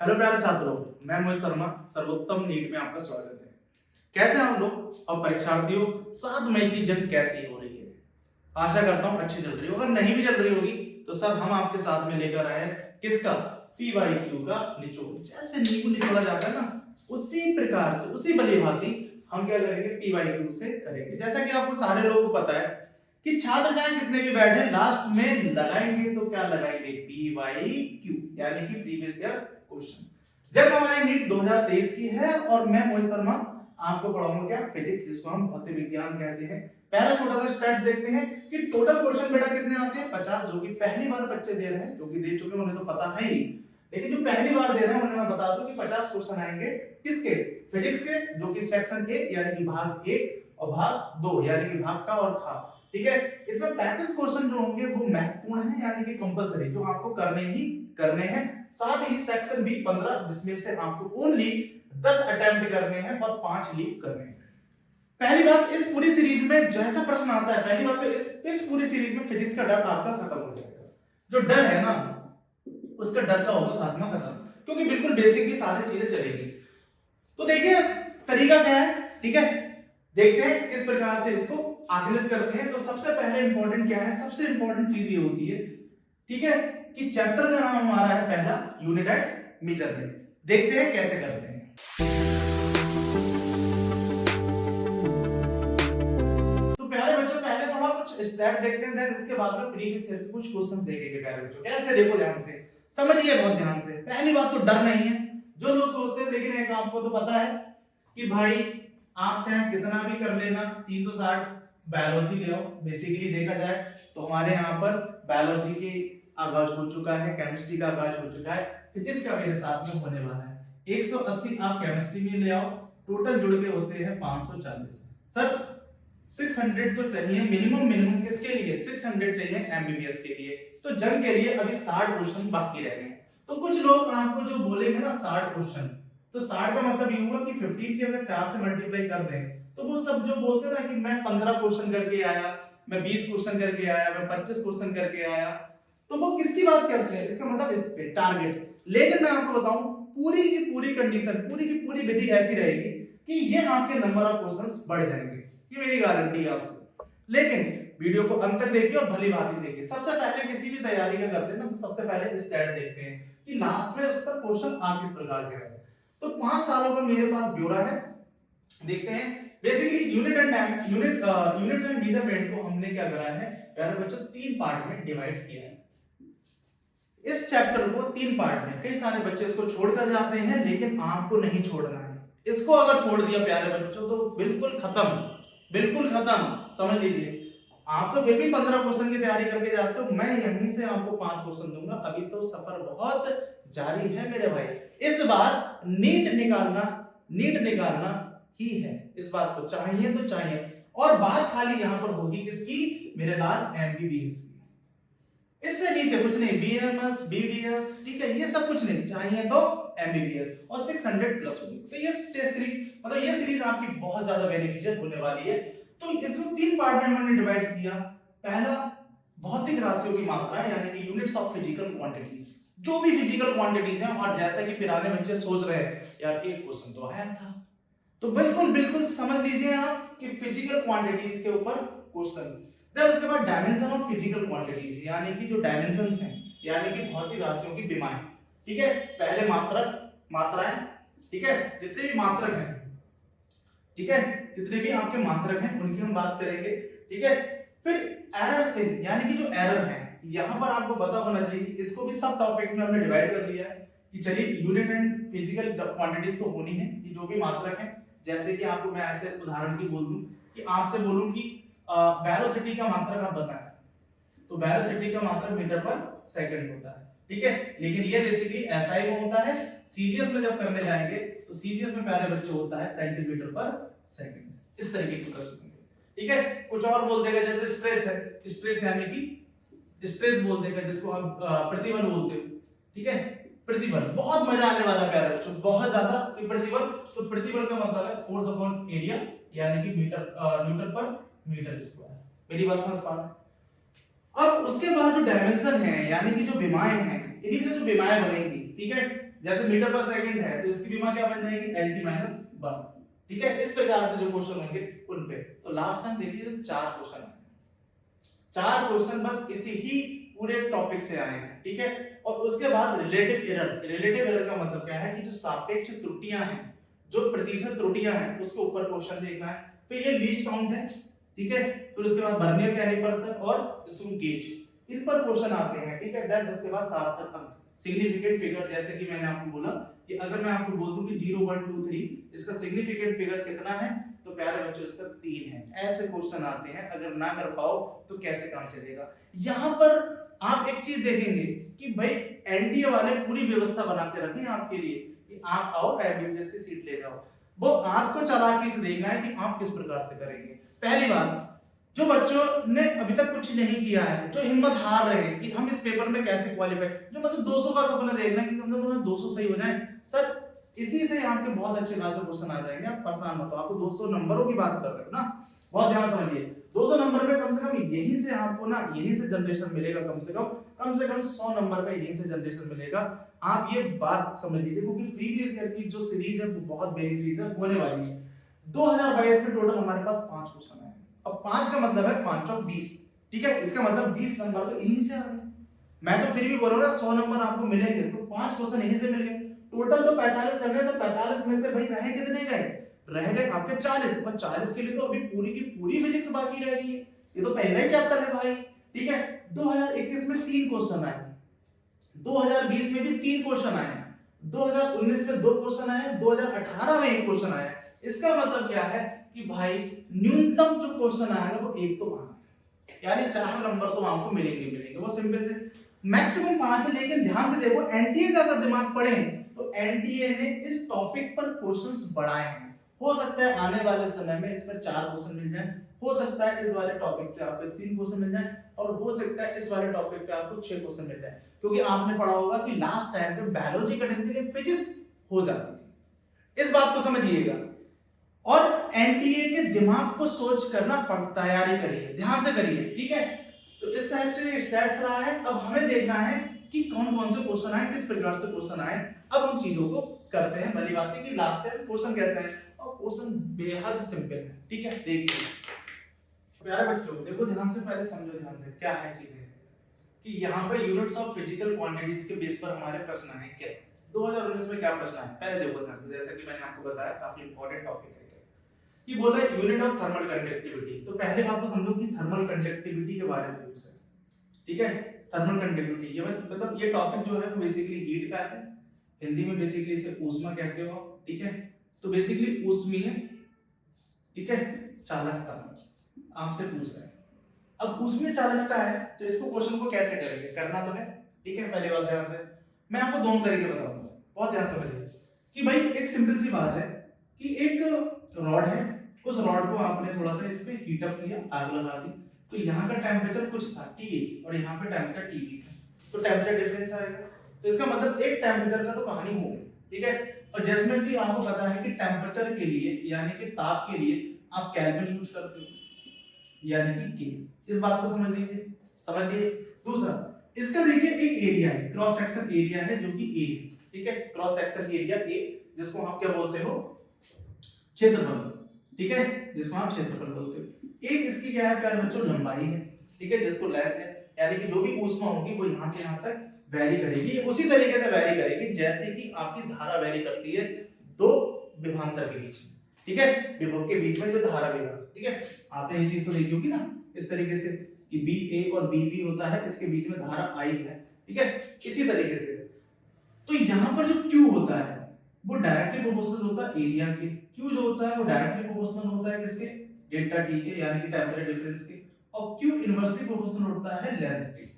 Hello प्यारे छात्रों, मैं मोहित शर्मा सर्वोत्तम नीट में आपका स्वागत है। कैसे हैं आप लोग और परीक्षार्थियों? 7 मई की जंग कैसी हो रही है? आशा करता हूं अच्छी चल रही हो। अगर नहीं भी चल रही होगी तो सर हम आपके साथ में लेकर आए हैं किसका? पीवाईक्यू का निचोड़। जैसे नींबू निचोड़ा जाता है ना, उसी प्रकार से उसी भली भांति हम क्या करेंगे? पीवाईक्यू से करेंगे। जैसा कि आपको सारे लोगों को पता है कि छात्र चाहे कितने भी बैठे लास्ट में लगाएंगे तो क्या लगाएंगे? पीवाईक्यू, यानी कि प्रीवियस ईयर क्वेश्चन। जब हमारी नीट 2023 की है और मैं मोहित शर्मा आपको पढ़ाऊंगा क्या? फिजिक्स, जिसको हम भौतिक विज्ञान कहते हैं। पहला छोटा सा स्टैट्स देखते हैं कि टोटल क्वेश्चन बेटा कितने आते हैं? 50, जो कि पहली बार बच्चे दे रहे हैं, जो कि दे चुके हैं उन्हें तो पता है ही, लेकिन जो पहली बार दे रहे हैं उन्हें मैं बता दूं कि 50 क्वेश्चन आएंगे। किसके? फिजिक्स के, जो कि सेक्शन ए यानी कि भाग 1 और भाग 2 यानी कि भाग का और खा। ठीक है, इसमें 35 क्वेश्चन जो होंगे वो महत्वपूर्ण है, यानी कि कंपलसरी, जो आपको करने हैं। साथ ही सेक्शन बी 15, जिसमें से आपको ओनली 10 अटेम्प्ट करने हैं और 5 लीव करने हैं। पहली बात, इस पूरी सीरीज में जैसा प्रश्न आता है, पहली बात तो इस पूरी सीरीज में फिजिक्स का डर आपका खत्म हो जाएगा। जो डर है ना, उसका डर का होगा खात्मा खत्म, क्योंकि बिल्कुल बेसिक भी सारी चीजें चलेंगी। तो देखिए तरीका क्या है, ठीक है, देखते हैं किस प्रकार से इसको आकलित करते हैं। तो सबसे पहले इंपॉर्टेंट क्या है? सबसे इंपॉर्टेंट चीज ये होती है, ठीक है, कि चैप्टर का नाम हमारा है पहला यूनिट एंड मेजरमेंट। देखते हैं कैसे करते हैं। तो प्यारे बच्चों, पहले थोड़ा कुछ स्टैट देखते हैं, देन इसके बाद में प्रीवियस ईयर के कुछ क्वेश्चंस देखेंगे। प्यारे बच्चों कैसे, देखो ध्यान से, समझिए बहुत ध्यान से। पहली बात तो डर नहीं है। जो लोग सोचते हैं, लेकिन एक आपको तो पता है कि भाई आप चाहे कितना भी कर लेना, 360 बायोलॉजी ले आओ। बेसिकली देखा जाए तो हमारे यहाँ पर बायोलॉजी के आगाज हो चुका है, केमिस्ट्री का आगाज हो चुका है, फिजिक्स का मेरे साथ में होने वाला है। 180 आप केमिस्ट्री में ले आओ, टोटल जुड़ के होते हैं 540। सर 600 तो चाहिए मिनिमम किसके लिए? 600 चाहिए एमबीबीएस के लिए। तो जंग के लिए अभी 60 क्वेश्चन बाकी रह गए। तो कुछ लोग आपको जो बोलेंगे ना 60 क्वेश्चन, तो 60 का मतलब ये हुआ कि 15 के अगर 4 से मल्टीप्लाई कर दें, तो वो सब जो बोलते हैं ना कि मैं 15 क्वेश्चन करके आया, मैं 20 क्वेश्चन करके आया, मैं 25 क्वेश्चन करके आया, तो वो किसकी बात करते हैं? इसका मतलब इस पे टारगेट। लेकिन मैं आपको बताऊं, पूरी की पूरी कंडीशन, पूरी की पूरी विधि ऐसी रहेगी कि ये आपके नंबर ऑफ क्वेश्चंस बढ़ जाएंगे, ये मेरी गारंटी है आपसे। लेकिन वीडियो को अंत तक देखिए और भली भांति देखिए। सबसे पहले किसी भी तैयारी का करते हैं ना, सबसे पहले स्टैट देखते हैं कि लास्ट में उस पर क्वेश्चन आ किस प्रकार के हैं। तो 5 सालों का मेरे पास ब्यौरा है, देखते हैं। बेसिकली यूनिट्स एंड मेजरमेंट को हमने क्या करा है प्यारे बच्चों? 3 पार्ट में डिवाइड किया है। इस चैप्टर को 3 पार्ट में। कई सारे बच्चे इसको छोड़कर जाते हैं, लेकिन आपको नहीं छोड़ना है। इसको अगर छोड़ दिया प्यारे बच्चों तो बिल्कुल खत्म, बिल्कुल खत्म, समझ लीजिए। आप तो फिर भी 15 क्वेश्चन की तैयारी करके जाते हो, मैं यहीं से आपको 5 क्वेश्चन दूंगा। अभी तो सफर बहुत जारी है मेरे भाई। इस बार नीट निकालना ही है। इस बात को चाहिए तो चाहिए, और बात खाली यहां पर होगी किसकी? मेरे लाल एमबीबीएस की। इससे नीचे कुछ नहीं, बीएमएस, बीडीएस, ठीक है, ये सब कुछ नहीं चाहिए तो एमबीबीएस और 600 प्लस होगी। तो ये टेस्ट सीरीज, मतलब ये सीरीज आपकी बहुत ज्यादा बेनिफिशियल होने वाली है। तो इसमें 3 पार्ट में मैंने डिवाइड किया। पहला, भौतिक राशियों की मात्रा, यानी कि यूनिट्स ऑफ फिजिकल क्वांटिटीज, जो भी फिजिकल क्वांटिटीज हैं। और जैसा कि पुराने बच्चे सोच रहे हैं यार एक क्वेश्चन तो आया था, तो बिल्कुल बिल्कुल समझ लीजिए आप कि फिजिकल क्वांटिटीज के ऊपर क्वेश्चन। जब उसके बाद डायमेंशन ऑफ फिजिकल क्वांटिटीज, यानी कि जो डायमेंशंस हैं, यानी कि भौतिक राशियों की विमाएं। ठीक है, पहले मात्राएं, ठीक है, जितने भी मात्रक हैं, ठीक है, जितने भी आपके मात्रक हैं उनकी हम बात करेंगे। ठीक है, फिर एरर से, यानी कि जो एरर है, यहां पर आपको पता होना चाहिए कि इसको भी सब टॉपिक में हमने डिवाइड कर लिया है कि चलिए यूनिट एंड फिजिकल क्वांटिटीज तो होनी है, कि जो भी मात्रक है। जैसे कि आपको मैं ऐसे उदाहरण की बोल दूं कि आपसे बोलूं कि वेलोसिटी का मात्रक आप बताएं, तो वेलोसिटी का मात्रक मीटर पर सेकंड होता है। ठीक है, लेकिन ये बेसिकली एसआई में होता है। सीजीएस में जब करने जाएंगे तो सीजीएस में पहले बच्चे होता है सेंटीमीटर पर सेकंड। इस तरीके के प्रश्न होंगे। ठीक है, कुछ और बोल देगा, जैसे स्ट्रेस है, स्ट्रेस यानी कि स्ट्रेस बोल देगा, जिसको हम प्रतिबल बोलते हो। ठीक है, प्रतिबल, बहुत मजा आने वाला है प्यारे बच्चों, बहुत ज्यादा। प्रतिबल, तो प्रतिबल का मतलब है फोर्स अपॉन एरिया, यानी कि न्यूटन पर मीटर स्क्वायर। मेरी बात समझ पा रहे हैं? अब उसके बाद जो डायमेंशन है, यानी कि जो विमाएं हैं, इन्हीं से जो विमाएं बनेंगी। ठीक है, जैसे मीटर पर सेकंड है तो इसकी विमा क्या बन जाएगी LT माइनस 1। ठीक है, इस प्रकार से जो क्वेश्चन होंगे उन पे। तो लास्ट टाइम देखिए तो 4 क्वेश्चन आए, 4 क्वेश्चन बस इसी ही पूरे टॉपिक से आए हैं। ठीक है, और उसके बाद रिलेटिव एरर। रिलेटिव एरर का मतलब क्या है कि जो सापेक्ष त्रुटियां हैं, जो प्रतिशत त्रुटियां हैं, उसके ऊपर क्वेश्चन देखना है। तो ये लीस्ट काउंट है। ठीक है, फिर उसके बाद वर्नियर कैलिपर्स और स्क्रू गेज, इन पर क्वेश्चन आते हैं। ठीक है, देन उसके बाद सार्थक अंक, सिग्निफिकेंट फिगर। जैसे कि मैंने आपको बोला कि अगर मैं आपको बोल दूं कि 0 1 2 3 इसका सिग्निफिकेंट फिगर कितना है, तो प्यारे बच्चों इसका 3 है। ऐसे क्वेश्चन आते हैं, अगर ना कर पाओ तो कैसे काम चलेगा। यहां पर आप एक चीज देखेंगे कि भाई एनडीए वाले पूरी व्यवस्था बना के रखे हैं आपके लिए कि आप आओ एमबीबीएस की सीट ले जाओ। वो आपको चालाकी से देखना है कि आप किस प्रकार से करेंगे। पहली बात, जो बच्चों ने अभी तक कुछ नहीं किया है, जो हिम्मत हार रहे हैं कि हम इस पेपर में कैसे क्वालिफाई, जो मतलब 200 का सपना देख रहे हैं कि हम लोग 200 सही हो जाए, सर इसी से आपके बहुत अच्छे खासे क्वेश्चन आ जाएंगे। आप परेशान मत हो, आप तो 200 नंबरों की बात कर रहे हो ना, बहुत ध्यान समझिए। 200 नंबर में कम से कम यहीं से आपको ना, यहीं से जनरेशन मिलेगा, कम से कम 100 नंबर का यहीं से जनरेशन मिलेगा। आप ये बात समझ लीजिए, क्योंकि प्रीवियस ईयर की जो सीरीज है वो बहुत बेनिफिशियल होने वाली है। 2022 में टोटल हमारे पास 5 क्वेश्चन है। अब 5 का मतलब है 5 और 20। ठीक है, इसका मतलब 20 नंबर तो यहीं से आ गए। मैं तो फिर भी बोल रहा हूं 100 नंबर आपको मिलेंगे, तो 5 क्वेश्चन यहीं से मिल गए। टोटल तो 45 करने, तो 45 में से भाई रहे कितने गए? रह गए आपके 40, और 40 के लिए तो अभी पूरी की पूरी फिजिक्स बाकी रह गई है। ये तो पहला ही चैप्टर है भाई। ठीक है, 2021 में 3 क्वेश्चन आए, 2020 में भी 3 क्वेश्चन आए, 2019 में 2 क्वेश्चन आए, 2018 में 1 क्वेश्चन आया। इसका मतलब क्या है कि भाई न्यूनतम जो क्वेश्चन आएगा वो 1 तो आना, यानी 4 नंबर तो आपको मिलेंगे। वो सिंपल से मैक्सिमम 5 है। लेकिन ध्यान से देखो, एनटीए का अगर दिमाग पढ़े तो एनटीए ने इस टॉपिक पर क्वेश्चंस बढ़ाए हैं। हो सकता है आने वाले समय में इस पर 4 क्वेश्चन मिल जाए, हो सकता है इस वाले टॉपिक पे आपको 3 क्वेश्चन मिल जाए, और हो सकता है इस वाले टॉपिक पे आपको 6 क्वेश्चन मिल जाए। क्योंकि आपने पढ़ा होगा कि लास्ट टाइम पे बायोलॉजी का टेंथ फिजिक्स हो जाती थी, इस बात को समझिएगा। और एनटीए के दिमाग को सोच करना पड़ता, तैयारी करिए, ध्यान से करिए। ठीक है, तो इस टाइप से स्टैट्स रहा है। अब हमें देखना है कि कौन कौन से क्वेश्चन आए, किस प्रकार से क्वेश्चन आए। अब हम चीजों को करते हैं। भली बात है कि लास्ट टाइम क्वेश्चन कैसे है, और क्वेश्चन बेहद सिंपल है। ठीक है, देखिए प्यारे बच्चों, देखो ध्यान से, पहले समझो ध्यान से क्या है चीजें, कि यहाँ पे यूनिट्स ऑफ फिजिकल क्वांटिटीज के बेस पर हमारे प्रश्न है। क्या 2019 में क्या प्रश्न है, पहले देखो ध्यान से। जैसा कि मैंने आपको बताया, काफी इंपॉर्टेंट टॉपिक है कि बोला यूनिट ऑफ थर्मल कंडक्टिविटी। तो पहले बात तो समझो कि थर्मल कंडक्टिविटी के बारे में पूछा है। ठीक है, थर्मल कंडक्टिविटी ये मतलब ये टॉपिक जो है वो बेसिकली हीट का है। हिंदी में बेसिकली इसे ऊष्मा कहते हो। ठीक है, तो बेसिकली ऊष्मीय, ठीक है, चालकता आपसे पूछ रहा है। अब ऊष्मीय चालकता है, तो इसको क्वेश्चन को कैसे करेंगे, करना तो है। ठीक है, पहली बात ध्यान से, मैं आपको दोनों तरीके बताऊंगा, बहुत ध्यान से समझिए। कि भाई एक सिंपल सी बात है कि एक रॉड है, उस रॉड को आपने थोड़ा सा इस पे हीट अप किया, आग लगा दी, तो यहाँ का टेम्परेचर कुछ था TA और यहाँ पे टेम्परेचर TB था, तो टेम्परेचर डिफरेंस आएगा। तो इसका मतलब एक टेम्परेचर का तो कहानी हो गई। ठीक है, और जैसे कि आपको पता है कि टेम्परेचर के लिए, यानी कि ताप के लिए आप केल्विन यूज करते हो, यानी कि K। इस बात को समझ लीजिए, समझ लिए। दूसरा, इसका देखिए एक एरिया है, क्रॉस सेक्शन एरिया है जो कि A है। ठीक है, क्रॉस सेक्शन एरिया A, जिसको आप क्या बोलते हो, क्षेत्रफल। ठीक है, जिसको आप क्षेत्रफल बोलते हो। एक इसकी क्या है प्यारे बच्चों, लंबाई है। ठीक है, जिसको लेंथ है, यानी कि जो भी ऊष्मा होगी वो यहाँ से यहाँ तक वैरी करेगी, उसी तरीके से वैरी करेगी जैसे कि आपकी धारा वैरी करती है दो विभवांतर के बीच में। ठीक है, विभव के बीच में जो धारा वेगा। ठीक है, आपने ये चीज तो देखी होगी ना, इस तरीके से कि BA और BB होता है, इसके बीच में धारा I है। ठीक है, इसी तरीके से। तो यहाँ पर जो Q होता है वो डायरेक्टली प्रोपोर्शनल होता है एरिया के। Q जो होता है वो डायरेक्टली प्रोपोर्शनल होता है किसके, डेल्टा T के, यानी कि टेंपरेचर डिफरेंस के। और Q इनवर्सली प्रोपोर्शनल होता है लेंथ के।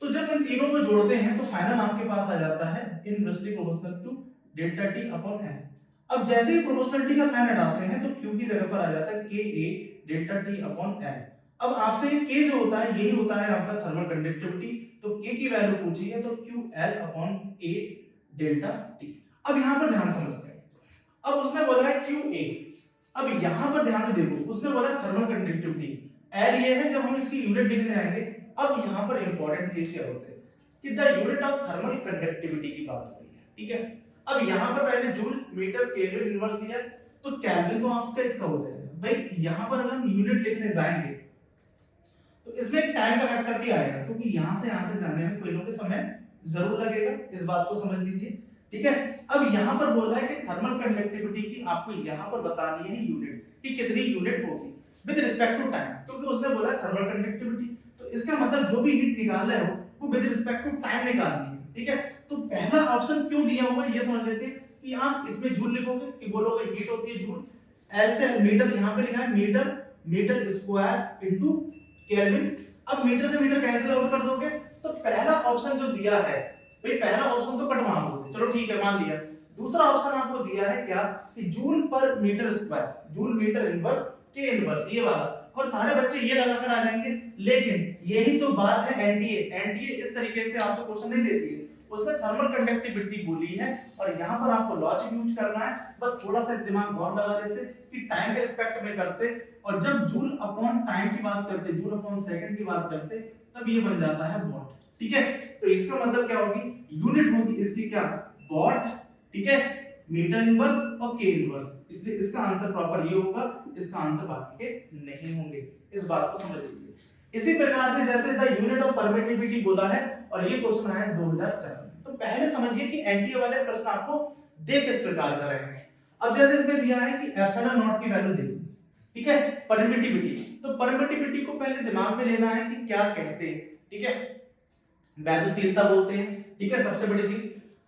तो जब इन तीनों को जोड़ते हैं तो फाइनल आपके पास आ जाता है inversely proportional to delta T upon N। अब जैसे ही प्रोपोर्शनलिटी का साइन हटाते हैं तो Q की जगह पर आ जाता है KA delta T upon N। अब आपसे ये K जो होता है यही होता है आपका थर्मल कंडक्टिविटी। तो K की वैल्यू पूछी है तो QL upon A delta T। अब यहाँ पर ध्यान समझते हैं, अब उसने बोला है QA। अब यहाँ पर ध्यान से देखो, उसने बोला थर्मल कंडक्टिविटी, L ये है, जब हम इसकी यूनिट लिखने आएंगे। अब यहाँ पर इंपॉर्टेंट चीज क्या होते हैं कि the unit of thermal conductivity की बात हो रही है। ठीक है, अब यहाँ पर पहले जूल मीटर केल्विन इनवर्स दिया, तो केल्विन तो आपका इसका हो जाएगा भाई। यहाँ पर अगर हम यूनिट लिखने जाएंगे तो इसमें एक टाइम का फैक्टर भी आएगा, क्योंकि यहाँ से यहाँ तक जाने में कोई ना कोई समय जरूर लगेगा, इस बात को समझ लीजिए, ठीक है। अब यहाँ पर बोल रहा है कि थर्मल कंडक्टिविटी की आपको यहाँ पर बतानी है यूनिट, कि कितनी यूनिट होगी विद रिस्पेक्ट टू टाइम, क्योंकि उसने बोला थर्मल कंडक्टिविटी, तो इसका मतलब जो भी हीट निकाल रहे हो वो विद रिस्पेक्ट टू टाइम निकालनी है, ठीक है। तो पहला ऑप्शन क्यों दिया हुआ है ये समझ लेते हैं, कि आप इसमें जूल लिखोगे कि बोलोगे हीट होती है जूल, एल से मीटर, यहाँ पे लिखा है metre, metre square into kelvin. अब मीटर से मीटर कैंसिल आउट कर दोगे, तो पहला ऑप्शन जो दिया है भाई, पहला ऑप्शन तो कट मान दोगे, चलो ठीक है मान लिया। दूसरा ऑप्शन आपको दिया है क्या, कि joule per metre square, joule metre inverse के इनवर्स, ये वाला, और सारे बच्चे ये लगाकर आ जाएंगे। लेकिन यही तो बात है एनटीए, एनटीए इस तरीके से आपको क्वेश्चन नहीं देती है, उसने थर्मल कंडक्टिविटी बोली है, और यहाँ पर आपको लॉजिक यूज करना है, बस थोड़ा सा दिमाग और लगा देते कि टाइम के रिस्पेक्ट में करते, और जब जूल अपॉन टाइम की बात करते, जूल अपॉन सेकंड की बात करते, तब ये बन जाता है वॉट, ठीक है। तो इसका मतलब क्या होगी, यूनिट होगी इसकी क्या, वॉट, ठीक है, मीटर इनवर्स और के इनवर्स, इसलिए इसका आंसर प्रॉपर ये होगा, इसका आंसर बाकी के नहीं होंगे, इस बात को समझ लीजिए। इसी प्रकार से जैसे द यूनिट ऑफ परमिटिविटी बोला है, और ये क्वेश्चन आया 2004 में, तो पहले समझिए कि एनटीए वाले प्रश्न आपको दे किस प्रकार का रहेंगे। अब जैसे इसमें दिया है कि एप्सिलॉन नॉट की वैल्यू दे दी, ठीक है, परमिटिविटी, तो परमिटिविटी को पहले दिमाग में लेना है कि क्या कहते हैं, ठीक है, वैद्यशीलता बोलते हैं, ठीक है, सबसे बड़ी चीज।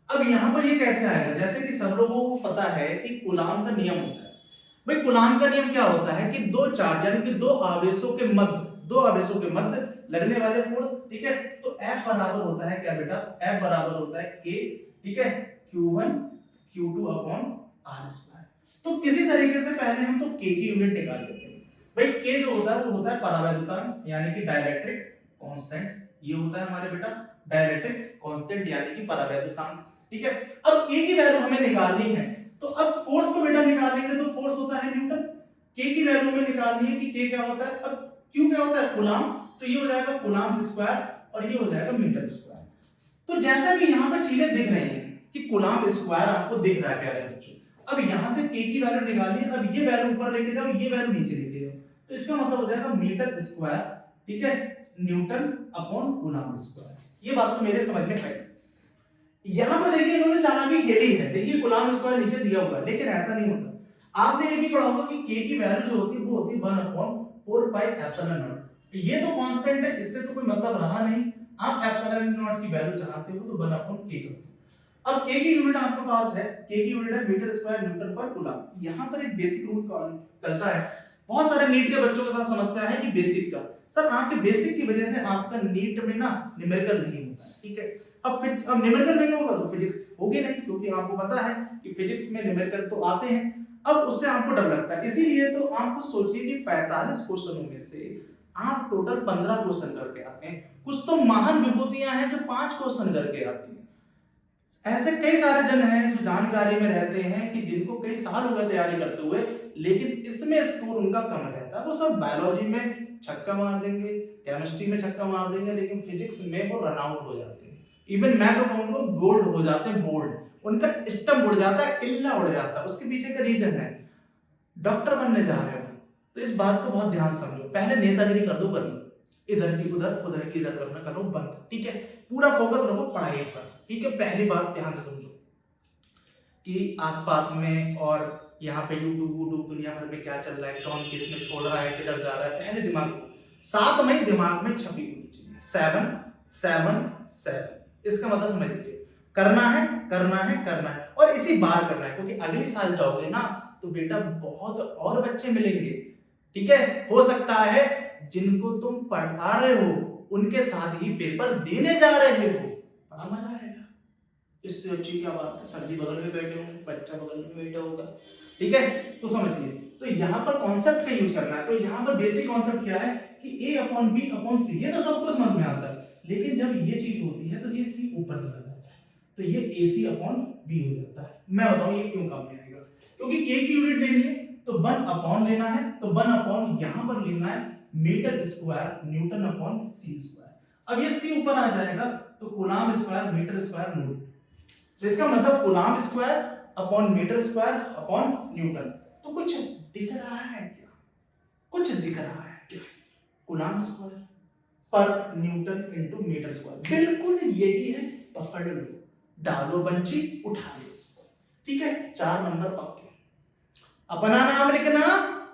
अब यहाँ पर ये कैसे आएगा, जैसे कि सब लोगों को पता है कि कूलाम का नियम होता है भाई। कूलाम का नियम क्या होता है कि दो चार्ज यानी कि दो आवेशों के मध्य लगने वाले फोर्स, ठीक है, तो F बराबर होता है क्या बेटा, F बराबर होता है K, ठीक है, Q1 Q2 upon R square. तो किसी तरीके से पहले हम तो K की यूनिट निकाल लेते हैं भाई। K जो होता है वो होता है परावैद्युतांक यानी कि डाइलेक्ट्रिक कांस्टेंट, ये होता है हमारे बेटा डाइलेक्ट्रिक कांस्टेंट यानी कि परावैद्युतांक, ठीक है। अब K की वैल्यू हमें निकालनी है, तो अब फोर्स को बेटा निकालेंगे, तो फोर्स होता है न्यूटन, K की वैल्यू हमें निकालनी है कि K क्या होता है, अब Q क्या होता है, कूलाम, तो ये हो जाएगा कूलाम स्क्वायर और ये हो जाएगा मीटर स्क्वायर। तो जैसा कि यहाँ पर चीजें दिख रही हैं कि कूलाम स्क्वायर आपको दिख रहा है प्यारे बच्चों, अब यहाँ से K की वैल्यू निकालनी है, अब ये वैल्यू ऊपर लेके जाओ, ये वैल्यू नीचे लेके जाओ, तो इसका मतलब हो जाएगा मीटर स्क्वायर, ठीक है, न्यूटन अपॉन कूलाम स्क्वायर। ये बात तो मेरे समझ में आई। यहाँ पर देखिए इन्होंने चालाकी खेली है, देखिए कूलाम स्क्वायर नीचे दिया हुआ है, लेकिन ऐसा नहीं होता। आपने ये भी पढ़ा होगा कि K की वैल्यू जो होती है वो होती है 1/4 पाई एप्सिलॉन नॉट। ये तो कांस्टेंट है, इससे तो कोई मतलब रहा नहीं, आप एप्सिलॉन नॉट की वैल्यू चाहते हो तो 1/k कर दो। अब K की यूनिट आपके पास है, K की यूनिट है मीटर स्क्वायर न्यूटन पर कूलम। यहाँ पर एक बेसिक रूल चलता है, बहुत सारे नीट के बच्चों के साथ समस्या है कि बेसिक का, सर आपके बेसिक की वजह से आपका नीट में ना न्यूमेरिकल नहीं होता है, ठीक है। अब न्यूमेरिकल नहीं होगा तो फिजिक्स होगी नहीं, क्योंकि आपको पता है कि फिजिक्स में न्यूमेरिकल तो आते हैं, अब उससे आपको डर लगता है। इसीलिए तो आपको सोचिए कि 45 क्वेश्चनों में से आप टोटल 15 क्वेश्चन करके आते हैं। कुछ तो महान विभूतियां हैं जो 5 क्वेश्चन करके आती हैं। ऐसे कई सारे जन हैं जो जानकारी में रहते हैं कि जिनको कई साल हो गए तैयारी करते हुए, लेकिन इसमें स्कोर उनका कम रहता है। वो सब बायोलॉजी में छक्का मार देंगे, केमिस्ट्री में छक्का मार देंगे, लेकिन फिजिक्स में वो रन आउट हो जाते हैं। इवन मैं तो कहूंगा बोल्ड हो जाते हैं, बोल्ड, उनका स्टम्प उड़ जाता है, किल्ला उड़ जाता है। उसके पीछे का रीजन है डॉक्टर बनने जा रहे हो तो इस बात को बहुत ध्यान समझो, पहले नेतागिरी कर दो बंद, इधर की उधर, उधर की इधर करना करो बंद, ठीक है, पूरा फोकस रखो पढ़ाई पर, ठीक है। पहली बात ध्यान से समझो कि आसपास में और यहाँ पे यूट्यूब दुनिया भर में क्या चल रहा है, कौन किस में छोड़ रहा है, किधर जा रहा है, पहले दिमाग 7 मई दिमाग में छपी हुई चाहिए, 7 7 7, इसका मतलब समझ लीजिए, करना है करना है करना है, और इसी बार करना है, क्योंकि अगली साल जाओगे ना तो बेटा बहुत और बच्चे मिलेंगे, ठीक है। हो सकता है जिनको तुम पढ़ा रहे हो उनके साथ ही पेपर देने जा रहे हो, बड़ा मजा आएगा। इससे अच्छी क्या बात है, सर जी बगल में बैठे होंगे, बच्चा बगल में बैठा होगा, ठीक है। तो समझिए, तो यहाँ पर कॉन्सेप्ट का यूज करना है। तो यहाँ पर बेसिक कॉन्सेप्ट क्या है कि A upon B upon C, ये तो सबको समझ में आता है, लेकिन जब ये चीज होती है तो ये C ऊपर चला जाता है, तो ये AC अपॉन B हो जाता है। मैं बताऊं ये क्यों काम में आएगा, क्योंकि K की यूनिट लेनी है तो 1 अपॉन लेना है, तो 1 अपॉन यहाँ पर लेना है metre square newton upon C square. अब ये C ऊपर आ जाएगा तो coulomb square metre square newton, तो इसका मतलब coulomb square upon metre square upon newton. तो कुछ दिख रहा है क्या? कुछ दिख रहा है क्या? कूलम्ब स्क्वायर पर न्यूटन इनटू मीटर स्क्वायर, बिल्कुल यही है। पकड़ लो, डालो बंची, उठा लो इसको। ठीक है, 4 नंबर पक्के। अपना नाम लिखना,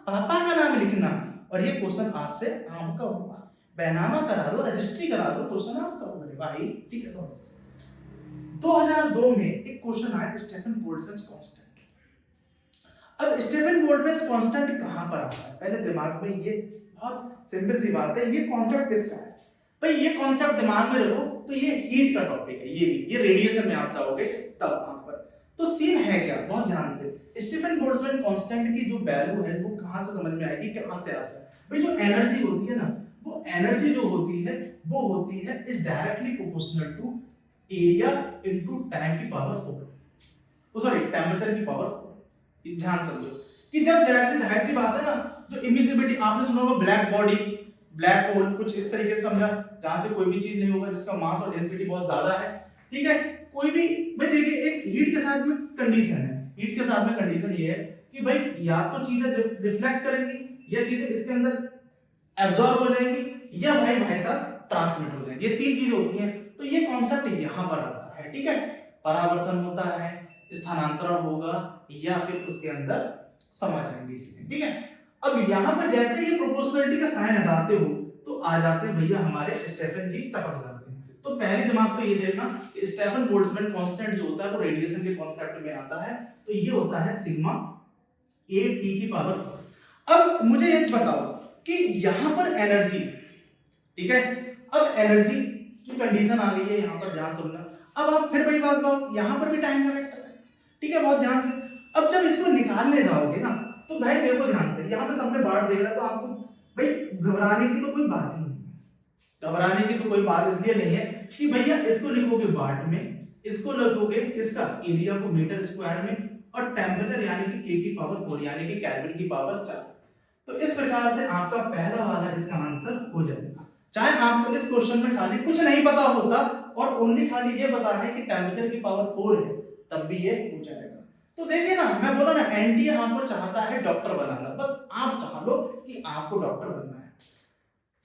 पापा का नाम लिखना, और ये क्वेश्चन आज से आपका होगा। बैनामा करा दो, रजिस्ट्री करा दो, क्वेश्चन आपका होगा भाई। ठीक है, सुनो 2002 में एक क्वेश्चन आया, स्टीफन बोल्ट्जमैन कांस्टेंट। अब स्टीफन बोल्ट्जमैन कांस्टेंट कहां पर आता है? पहले दिमाग में ये बहुत सिंपल सी बात है, ये कॉन्सेप्ट किसका है भाई? ये कॉन्सेप्ट दिमाग में रखो तो ये हीट का टॉपिक है। ये रेडिएशन में आप जाओगे तब वहां पर। तो सीन है क्या, बहुत ध्यान से, स्टीफन बोल्ट्जमैन कांस्टेंट की जो वैल्यू है वो कहां से समझ में आएगी, कहां से आता है भाई? जो एनर्जी होती है ना, वो एनर्जी जो होती है वो होती है is directly proportional to area into time की पावर 4, सॉरी टेंपरेचर की पावर 4। ध्यान समझो कि जब जाहिर सी बात है ना, जो इमिसिबिलिटी आपने सुना होगा, ब्लैक बॉडी, ब्लैक होल, कुछ इस तरीके से समझा, जहां से कोई भी चीज नहीं होगा जिसका मास और डेंसिटी बहुत ज्यादा है। ठीक है, कोई भी भाई देखिए, एक हीट के साथ में कंडीशन है, हीट के साथ में कंडीशन ये है कि भाई या तो चीजें रिफ्लेक्ट करेंगी, या चीजें इसके अंदर एब्जॉर्ब हो जाएंगी, या भाई साहब ट्रांसमिट हो जाएंगी। ये 3 चीजें होती हैं। तो ये कॉन्सेप्ट यहां पर आता है। ठीक है, परावर्तन होता है, स्थानांतरण होगा, या फिर उसके अंदर समा जाएंगी चीजें। ठीक है, अब यहां पर जैसे ही प्रोपोर्शनलिटी का साइन हटाते हो तो आ जाते भैया हमारे स्टीफन जी टपक जाते हैं। तो पहले दिमाग तो ये देखना, स्टीफन बोल्ट्जमैन कांस्टेंट जो होता है वो रेडिएशन के कांसेप्ट में आता है। तो ये होता है सिग्मा ए टी की पावर 4। अब मुझे एक बताओ कि यहां पर एनर्जी, ठीक है, अब एनर्जी की कंडीशन आ गई है, यहां पर ध्यान सुनना। अब आप फिर वही बात बताओ, यहां पर भी टाइम का फैक्टर है। ठीक है, बहुत ध्यान से। अब जब इसको निकालने जाओगे ना, तो भाई देखो ध्यान से, यहां पे सबने बार देख रहा, तो आपको भाई घबराने की तो कोई बात ही नहीं है। घबराने की तो कोई बात इसलिए नहीं है कि भैया इसको लिखोगे वाट में, इसको लिखोगे इसका एरिया को मीटर स्क्वायर में, और टेम्परेचर यानी कि के की पावर 4 यानी कि केल्विन की पावर 4। तो इस प्रकार से आपका पहला वाला इसका आंसर हो जाएगा। चाहे आपको इस क्वेश्चन में खाली कुछ नहीं पता होता और ओनली खाली ये पता है कि टेम्परेचर की पावर 4 है, तब भी ये हो जाएगा। तो देखिए ना, मैं बोला ना, एनडीए आपको चाहता है डॉक्टर बनाना, बस आप चाह लो कि आपको डॉक्टर बनना है।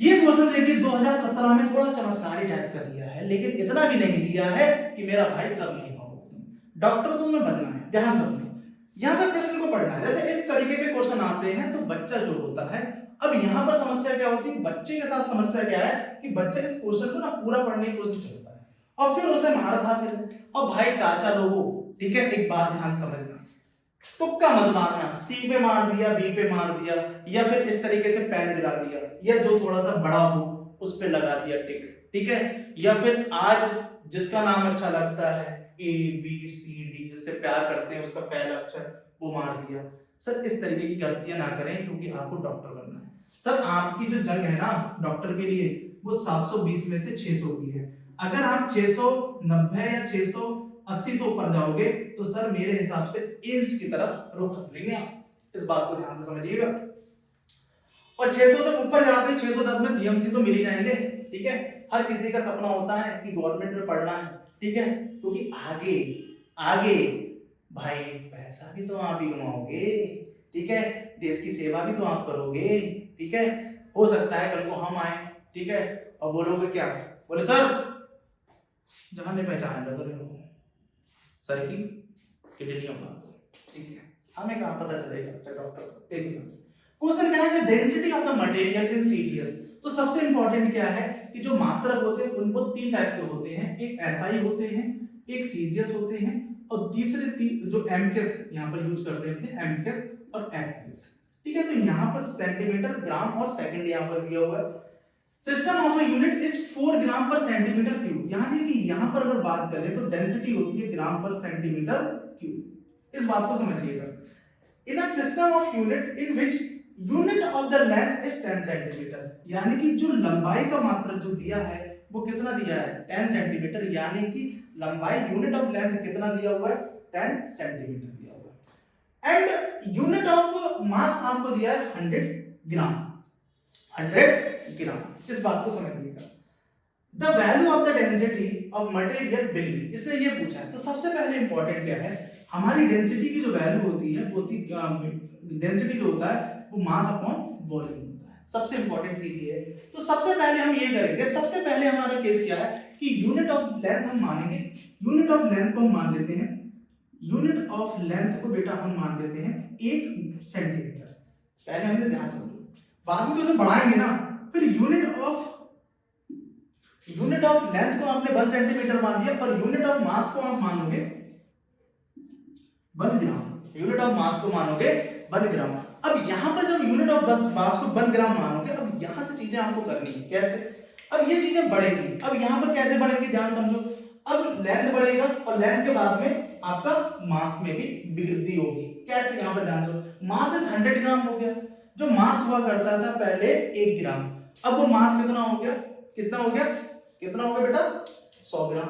ये क्वेश्चन देखिए 2017 में थोड़ा चमत्कारी टाइप का दिया है, लेकिन इतना भी नहीं दिया है कि मेरा भाई कर नहीं पाओगे, डॉक्टर तुम्हें बनना है। ध्यान समझो, यहाँ पर प्रश्न को पढ़ना है। जैसे इस तरीके के क्वेश्चन आते हैं तो बच्चा जो होता है, अब यहाँ पर समस्या क्या होती है, बच्चे के साथ समस्या क्या है कि बच्चा इस क्वेश्चन को ना पूरा पढ़ने की कोशिश करता है और फिर उसे महारत हासिल है। और भाई चाचा लोगों, ठीक है, एक बात ध्यान समझना, तुक्का मत मारना, सी पे मार दिया, बी पे मार दिया, या फिर इस तरीके से पेन दिला दिया, या जो थोड़ा सा बड़ा हो उस पे लगा दिया टिक। ठीक है, या फिर आज जिसका नाम अच्छा लगता है ए बी सी डी, जिससे प्यार करते हैं उसका पहला अक्षर वो मार दिया। सर इस तरीके की गलतियां ना करें, क्योंकि आपको डॉक्टर बनना है। सर आपकी जो जंग है ना डॉक्टर के लिए, वो 720 में से 600 की है। अगर आप 690 या 680 से ऊपर जाओगे तो सर मेरे हिसाब से एम्स की तरफ रुख कर लेंगे आप। इस बात को ध्यान से समझिएगा। और 600 से ऊपर जाते 610 में जीएमसी तो मिल ही जाएंगे। ठीक है, हर किसी का सपना होता है कि गवर्नमेंट में पढ़ना है। ठीक है, क्योंकि आगे आगे भाई पैसा भी तो आप ही कमाओगे। ठीक है, देश की सेवा भी तो आप करोगे। ठीक है, हो सकता है कल को हम आए, ठीक है, और बोलोगे क्या, बोले सर जाने पहचान लग सर की किडनी होगा। ठीक है, हमें कहाँ पता चलेगा डॉक्टर। क्वेश्चन क्या है, density of the material in CGS. तो सबसे इंपॉर्टेंट क्या है कि जो मात्रक होते हैं उनको 3 टाइप के होते हैं, एक एसआई होते हैं, एक सीजीएस होते हैं, और तीसरे जो एमकेस यहाँ पर यूज करते हैं, एमकेस और एफपीएस। ठीक है, तो यहाँ पर सेंटीमीटर, ग्राम और सेकंड यहाँ पर दिया हुआ है। System of a unit is 4 ग्राम पर सेंटीमीटर क्यूब। यानी कि यहाँ पर अगर बात करें तो डेंसिटी होती है ग्राम पर सेंटीमीटर क्यूब। इस बात को समझिएगा। In a system of unit in which unit of the length is 10 centimetre, यानी कि जो लंबाई का मात्रक जो दिया है वो कितना दिया है, 10 सेंटीमीटर। यानी कि लंबाई यूनिट ऑफ लेंथ कितना दिया हुआ है, 10 सेंटीमीटर दिया हुआ है। एंड यूनिट ऑफ मास आपको दिया है 100 ग्राम। 100 ग्राम, इस बात को समझिएगा। The value of the density of material will be, इसने ये पूछा है। तो सबसे पहले इंपॉर्टेंट क्या है, हमारी डेंसिटी की जो वैल्यू होती है वो होती डेंसिटी जो होता है वो मास अपॉन वॉल्यूम होता है, सबसे इंपॉर्टेंट चीज ये है। तो सबसे पहले हम ये करेंगे, सबसे पहले हमारा केस क्या है कि यूनिट ऑफ लेंथ हम मानेंगे, यूनिट ऑफ लेंथ को हम मान लेते हैं, यूनिट ऑफ लेंथ को बेटा हम मान लेते हैं 1 सेंटीमीटर। पहले हमने ध्यान समझो, बाद में तो उसे बढ़ाएंगे ना, फिर यूनिट ऑफ लेंथ को आपने 1 सेंटीमीटर मान लिया और यूनिट ऑफ मास को आप मानोगे 1 ग्राम, यूनिट ऑफ मास को मानोगे 1 ग्राम। अब यहां पर जब यूनिट ऑफ मास को 1 ग्राम मानोगे, अब यहां से चीजें आपको करनी है कैसे, अब ये चीजें बढ़ेगी। अब यहां पर कैसे बढ़ेगी ध्यान समझो, अब लेंथ बढ़ेगा और लेंथ के बाद में आपका मास में भी वृद्धि होगी। कैसे, यहां पर ध्यान दो, मास इज 100 ग्राम हो गया, जो मास हुआ करता था पहले 1 ग्राम, अब वो मास कितना हो गया, कितना हो गया, कितना हो गया बेटा 100 ग्राम।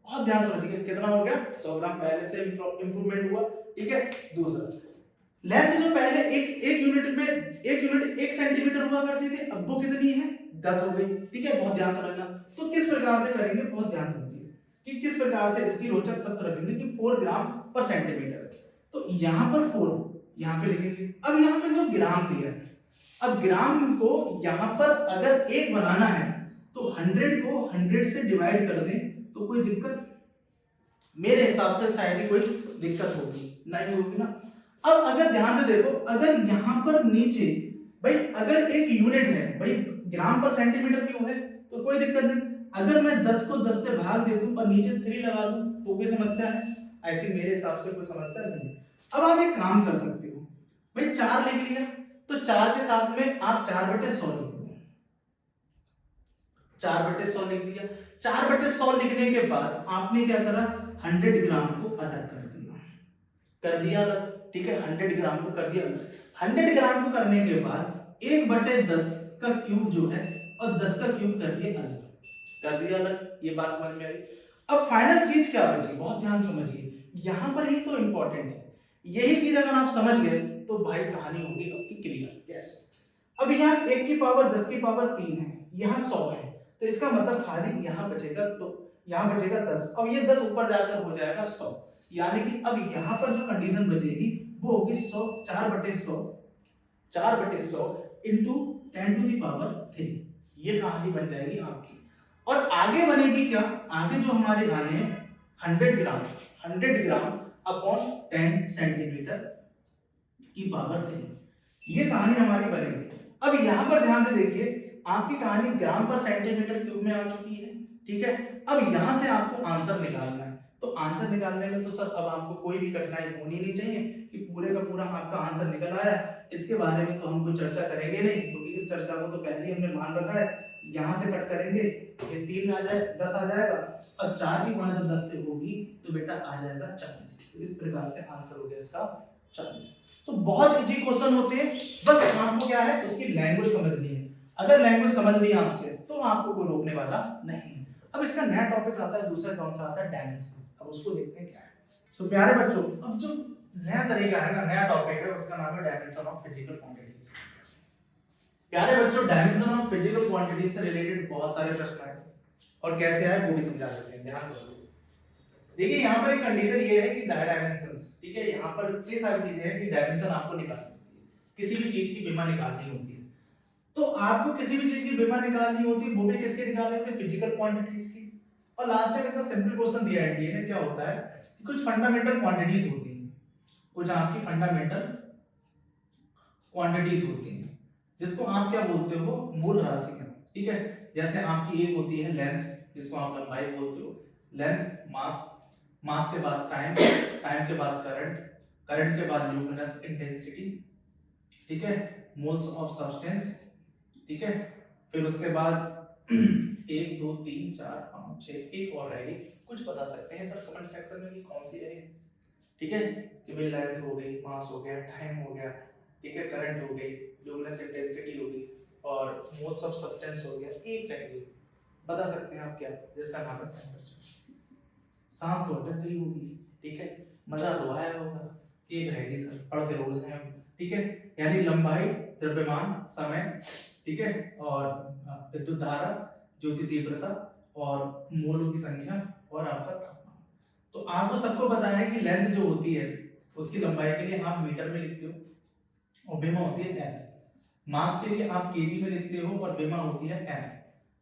बहुत ध्यान से समझिए, कितना हो गया 100 ग्राम, पहले से इंप्रूवमेंट हुआ। ठीक है, दूसरा लेंथ जो पहले एक यूनिट पे एक यूनिट 1 सेंटीमीटर हुआ करती थी, अब वो कितनी है 10 हो गई। ठीक है, बहुत ध्यान से समझना। तो किस प्रकार से करेंगे, बहुत ध्यान समझिए कि किस प्रकार से इसकी रोचक तथ्य रखेंगे कि 4 ग्राम पर सेंटीमीटर। तो यहां पर 4 यहां पे लिखेंगे। अब यहां पे जो ग्राम दिया है, अब ग्राम को यहां पर अगर 1 बनाना है तो 100 को 100 से डिवाइड कर दें तो कोई दिक्कत, मेरे हिसाब से शायद ही कोई दिक्कत होगी, नहीं होगी ना। अब अगर ध्यान से देखो, अगर यहां पर नीचे भाई अगर एक यूनिट है भाई ग्राम पर सेंटीमीटर क्यूब है तो कोई दिक्कत नहीं, अगर मैं 10 को 10 से भाग दे दूं और नीचे 3 लगा दूं तो कोई समस्या है, आई थिंक मेरे हिसाब से कोई समस्या नहीं है। अब आप एक काम कर सकते हो, भाई 4 लिख लिया तो 4 के साथ में आप 4/100 लिख दो, 4/100 लिख दिया। 4/100 लिखने के बाद आपने क्या करा, 100 ग्राम को अलग कर दिया अलग। ठीक है, 100 ग्राम को कर दिया अलग। 100 ग्राम को करने के बाद 1/10 का क्यूब जो है और 10 का क्यूब कर दिया अलग, कर दिया अलग। ये बात समझ में आई। अब फाइनल चीज क्या बची, बहुत ध्यान समझिए, यहां पर ही तो इंपॉर्टेंट है। यही चीज अगर आप समझ गए तो भाई कहानी होगी आपकी क्लियर। कैसे, अब यहाँ 1 की पावर 10 की पावर 3 है, यहाँ 100 है, तो इसका मतलब खाली यहाँ बचेगा, तो यहाँ बचेगा 10। अब ये 10 ऊपर जाकर हो जाएगा 100, यानी कि अब यहाँ पर जो कंडीशन बचेगी वो होगी 100, 4/100 इंटू 10 टू दी पावर 3। ये कहानी बन जाएगी आपकी। और आगे बनेगी क्या, आगे जो हमारे आने हैं 100 ग्राम अपॉन 10 सेंटीमीटर की पावर 3, ये कहानी हमारी बनेगी। अब यहां पर ध्यान से देखिए, आपकी कहानी ग्राम पर सेंटीमीटर क्यूब में आ चुकी है। ठीक है, अब यहां से आपको आंसर निकालना है, तो आंसर निकालने में तो सर अब आपको कोई भी कठिनाई होनी नहीं चाहिए कि पूरे का पूरा आपका आंसर निकल आया। इसके बारे में तो हम कोई चर्चा करेंगे नहीं, क्योंकि इस चर्चा को तो पहले ही हमने मान रखा है। यहां से कट करेंगे, ये 3 आ जाए 10 आ जाएगा, और 4 की गुणा जब 10 से होगी तो बेटा आ जाएगा 40। तो इस प्रकार से आंसर हो गया इसका 40। तो बहुत इजी क्वेश्चन होते हैं, बस आपको क्या है उसकी लैंग्वेज समझनी है। अगर लैंग्वेज समझ ली आपसे तो आपको कोई रोकने वाला नहीं। अब इसका नया टॉपिक आता है, दूसरा कौन सा आता है, डायमेंशन। अब उसको देखते हैं क्या है। सो प्यारे बच्चों, अब जो नया तरीका है ना, नया टॉपिक है, उसका नाम है डायमेंशन ऑफ फिजिकल क्वांटिटीज। प्यारे बच्चों, डायमेंशन ऑफ फिजिकल क्वांटिटीज से रिलेटेड बहुत सारे प्रश्न आए और कैसे आए वो भी समझा देते हैं, ध्यान दो। देखिए यहाँ पर एक कंडीशन ये है कि डायमेंशंस, ठीक है, यहाँ पर कई सारी चीजें हैं कि डायमेंशन आपको निकालनी होती है, किसी भी चीज की बीमा निकालनी होती है। तो आपको किसी भी चीज की बीमा निकालनी होती है, वो भी किसके निकालनी होती है, फिजिकल क्वांटिटीज की। और लास्ट में इतना सिंपल क्वेश्चन दिया है एनडीए ने, क्या होता है कि कुछ फंडामेंटल क्वांटिटीज होती हैं, कुछ आपकी फंडामेंटल क्वांटिटीज होती हैं जिसको आप क्या बोलते हो, मूल राशियां। ठीक है, जैसे आपकी एक होती है लेंथ, जिसको आप लंबाई बोलते हो, लेंथ, मास, मास के बाद टाइम, टाइम के बाद करंट, करंट के बाद ल्यूमिनस इंटेंसिटी, ठीक है, मोल्स ऑफ सब्सटेंस, ठीक है, फिर उसके बाद 1 2 3 4 5 6 एक और रहेगी, कुछ बता सकते हैं सर कमेंट सेक्शन में कि कौन सी रहेगी। ठीक है, कि भाई लेंथ हो गई, मास हो गया, टाइम हो गया, ठीक है, करंट हो गई, ल्यूमिनस इंटेंसिटी हो गई और मोल्स ऑफ सब्सटेंस हो गया, एक रहेगी, बता सकते हैं आप क्या, जिसका नाम है टेम्परेचर। सांस तो अटक गई होगी, ठीक है, मजा तो आया होगा, एक रहेगी सर, पढ़ते रोज हैं हम, ठीक है, यानी लंबाई, द्रव्यमान, समय, ठीक है, और विद्युत धारा, ज्योति तीव्रता, और मोलों की संख्या और आपका तापमान। तो आपको सबको पता है कि लेंथ जो होती है उसकी लंबाई के लिए आप मीटर में लिखते हो और बेमा होती है एल। मास के लिए आप केजी में लिखते हो और बेमा होती है एम।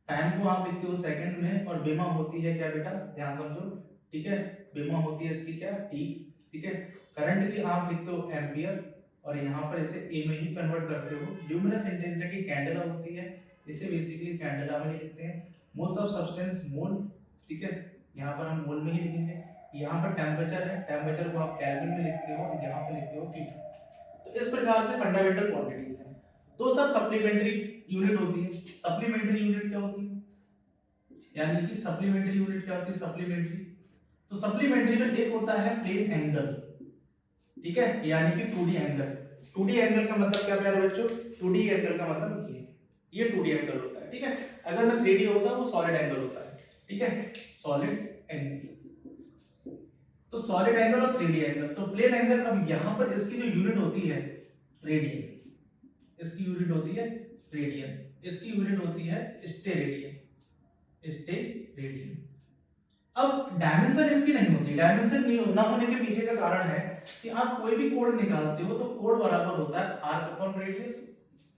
टाइम को आप लिखते हो सेकंड में और बेमा होती है क्या बेटा, ध्यान समझो, ठीक है, बेमा होती है इसकी क्या, टी, ठीक है। करंट की आप लिखते हो एम्पियर और यहाँ पर इसे ए में ही कन्वर्ट करते हो। ल्यूमिनस इंटेंसिटी कैंडेला होती है, इसे बेसिकली कैंडेला में लिखते हैं। मोल्स ऑफ सब्सटेंस मोल, ठीक है, यहाँ पर हम मोल में ही लिखेंगे। यहाँ पर टेम्परेचर है, टेम्परेचर को आप केल्विन में लिखते हो और यहाँ पर लिखते हो हीट। तो इस प्रकार से फंडामेंटल क्वांटिटीज हैं। दो सर सप्लीमेंट्री यूनिट होती है। सप्लीमेंट्री यूनिट क्या होती है, यानी कि सप्लीमेंट्री यूनिट क्या होती है, सप्लीमेंट्री, तो सप्लीमेंट्री में एक होता है प्लेन एंगल, ठीक है, यानी कि 2D एंगल। 2D एंगल का मतलब क्या प्यारे बच्चों, 2D एंगल का मतलब ये 2D एंगल होता है, ठीक है। अगर मैं 3D होता वो सॉलिड एंगल होता है, ठीक है, सॉलिड एंगल। तो सॉलिड एंगल और 3D एंगल, तो प्लेन एंगल, अब यहां पर इसकी जो यूनिट होती है रेडियन, इसकी यूनिट होती है रेडियन, इसकी यूनिट होती है स्टेरेडियन, स्टेरेडियन। अब डायमेंशन इसकी नहीं होती। डायमेंशन नहीं ना होने के पीछे का कारण है कि आप कोई भी कोण निकालते हो तो कोण बराबर होता है arc upon radius,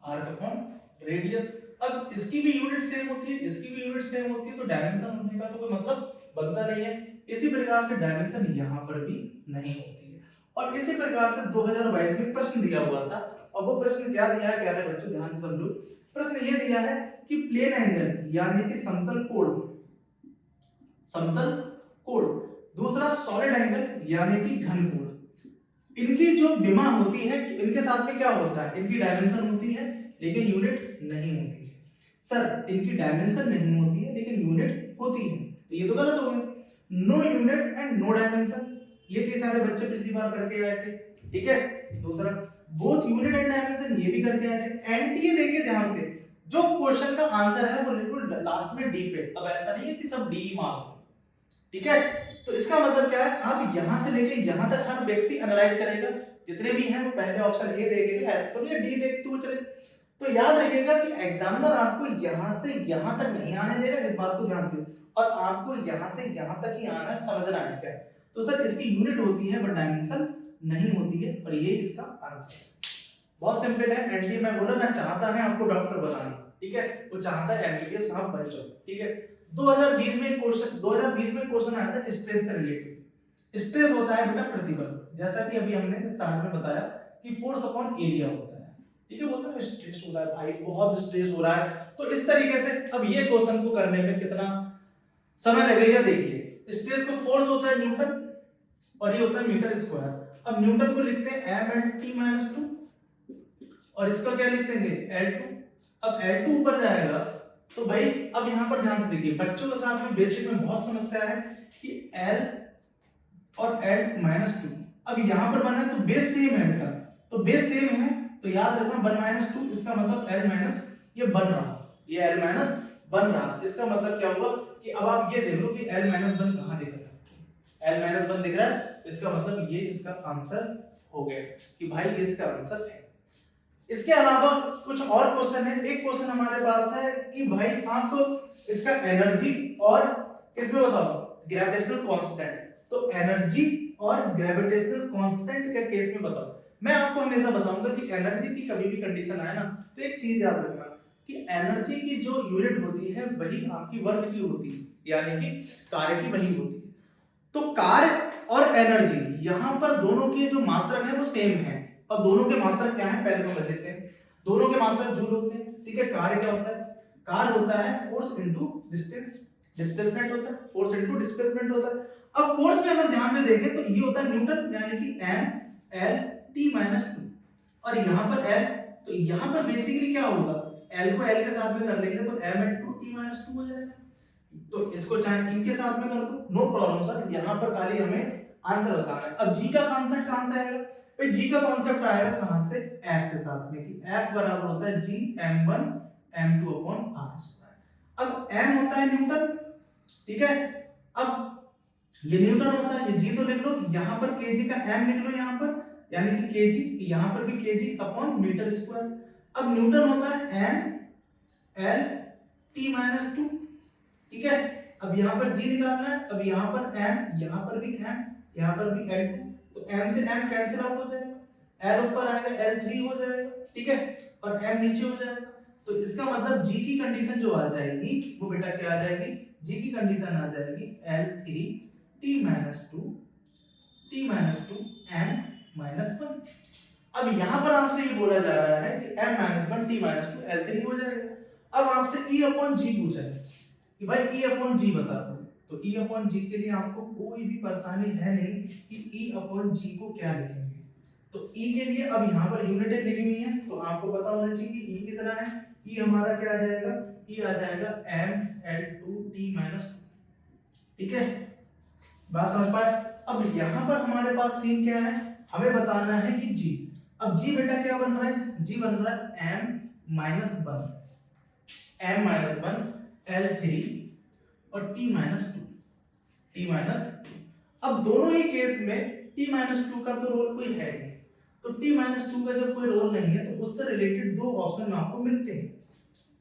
arc upon radius. अब इसकी भी यूनिट सेम होती है, इसकी भी यूनिट सेम होती है, तो डायमेंशन होने का तो कोई मतलब बनता नहीं है। इसी प्रकार से डायमेंशन यहां पर भी नहीं होती है। और इसी प्रकार से 2022 में प्रश्न दिया हुआ था, और वो प्रश्न क्या दिया है प्यारे बच्चों, ध्यान से समझो। प्रश्न ये दिया है कि प्लेन एंगल यानी कि समतल कोण, समतल कोण, दूसरा सॉलिड एंगल यानी कि घन कोण, इनकी जो विमा होती है, इनके साथ में क्या होता है, इनकी डायमेंशन होती है लेकिन यूनिट नहीं होती है। सर इनकी डायमेंशन नहीं होती है लेकिन यूनिट होती है, तो ये तो गलत हो गया। No unit and no dimension, ये कई सारे बच्चे पिछली बार करके आए थे, ठीक है। दूसरा बोथ यूनिट एंड डायमेंशन, ये भी करके आए थे। एनटीए देखिए ध्यान से, जो क्वेश्चन का आंसर है वो बिल्कुल लास्ट में डी पे। अब ऐसा नहीं है कि सब डी मार्क, ठीक है। तो इसका मतलब क्या है, आप यहां से लेके यहां तक हर व्यक्ति एनालाइज करेगा, जितने भी हैं वो पहले ऑप्शन ए देखेगा, ऐसा तो नहीं डी देखते हुए चले। तो याद रखिएगा कि एग्जामिनर आपको यहां से यहां तक नहीं आने देगा, इस बात को ध्यान से, और आपको यहां से यहां तक ही आना है, समझना है क्या। तो सर इसकी यूनिट होती है बट डायमेंशन नहीं होती है, और ये इसका आंसर है। बहुत सिंपल है। एनडीए में बोला ना, चाहता है आपको डॉक्टर बनाना, ठीक है, वो चाहता है एमबीबीएस आप बन जाओ, ठीक है। 2020 में क्वेश्चन आया था स्ट्रेस से रिलेटेड। स्ट्रेस होता है बेटा प्रतिबल, जैसा कि अभी हमने स्टार्ट में बताया कि फोर्स अपॉन एरिया होता है, ठीक है। बोलते हैं स्ट्रेस हो रहा है भाई, बहुत स्ट्रेस हो रहा है, तो इस तरीके से अब ये क्वेश्चन को करने में कितना समय लगेगा देखिए। स्ट्रेस को फोर्स होता है न्यूटन और ये होता है मीटर स्क्वायर। अब न्यूटन को लिखते हैं m/t-2 और इसका क्या लिखते हैं L2। अब L2 ऊपर जाएगा तो भाई अब यहां पर ध्यान से देखिए, बच्चों के साथ में बेसिक में बहुत समस्या है कि L और L-2, अब यहां पर बना है तो बेस सेम है बेटा, तो बेस सेम है तो याद रखना 1-2, इसका मतलब L- ये बन रहा, ये L- बन रहा, इसका मतलब क्या हुआ कि अब आप ये देख लो कि L-1 कहां दिख रहा है, L-1 दिख रहा है, तो इसका मतलब ये इसका आंसर हो गया कि भाई ये इसका आंसर है। इसके अलावा कुछ और क्वेश्चन है। एक क्वेश्चन हमारे पास है कि भाई आप इसका एनर्जी और किसमें बताओ, ग्रेविटेशनल कांस्टेंट, तो एनर्जी और ग्रेविटेशनल कांस्टेंट के केस में बताओ। मैं आपको हमेशा बताऊंगा कि एनर्जी की कभी भी कंडीशन आए ना तो एक चीज याद रखना कि एनर्जी की जो यूनिट होती है वही आपकी वर्क की होती है, यानी कि कार्य की वही होती है। तो कार्य और एनर्जी यहां पर दोनों की जो मात्रक है वो सेम है। अब दोनों के मात्रक क्या है पहले समझ लेते हैं। दोनों के मात्रक जूल होते हैं, ठीक है। कार्य क्या होता है, कार्य होता है फोर्स इनटू डिस्टेंस, डिस्प्लेसमेंट होता है, फोर्स इनटू डिस्प्लेसमेंट होता है। अब फोर्स में अगर ध्यान से देखें तो ये होता है न्यूटन, यानी कि m/L-T-2, और यहां पर L, तो यहां पर बेसिकली क्या होगा, L को L के साथ में कर लेंगे तो m/T-2 हो जाएगा। तो इसको चाहे इनके साथ में कर दो, नो प्रॉब्लम सर, यहां पर खाली हमें आंसर बताना है। अब जी का कॉन्सेप्ट कहां से आएगा भाई, जी का कॉन्सेप्ट आएगा कहां से, F के साथ में, कि F बराबर होता है G m1 m2 upon r²। अब m होता है न्यूटन, ठीक है। अब ये न्यूटन होता है, ये जी तो लिख लो, यहां पर केजी का m लिख लो यहां पर, यानी कि केजी, यहां पर भी केजी अपॉन मीटर स्क्वायर। अब न्यूटन होता है m L T-2, ठीक है। अब यहाँ पर g निकालना है, अब यहाँ पर m, यहाँ पर भी m, यहाँ पर भी L2, तो m से m कैंसिल आउट हो जाएगा, L ऊपर आएगा, L3 हो जाएगा, ठीक है, और m नीचे हो जाएगा। तो इसका मतलब g की कंडीशन जो आ जाएगी वो बेटा क्या आ जाएगी, g की कंडीशन आ जाएगी L3 t-2 m-1। अब यहाँ पर आपसे ये बोला जा रहा है कि m-1 t-2 L3 हो जाएगा। अब आपसे E/G पूछा है कि भाई E/G बता दो, तो E/G के लिए आपको कोई भी परेशानी है नहीं कि E/G को क्या लिखेंगे। तो E के लिए अब यहाँ पर यूनिट लिखी हुई है, तो आपको पता होना चाहिए कि E कितना है। E हमारा क्या आ जाएगा, E आ जाएगा mL2 t-2, ठीक है, बात समझ पाए। अब यहाँ पर हमारे पास सीन क्या है, हमें बताना है कि G। अब G बेटा क्या बन रहा है, G बन रहा है m-1 L3 और t-2। अब दोनों ही केस में t-2 का तो रोल कोई है नहीं, तो t-2 का जब कोई रोल नहीं है तो उससे रिलेटेड दो ऑप्शन आपको मिलते हैं,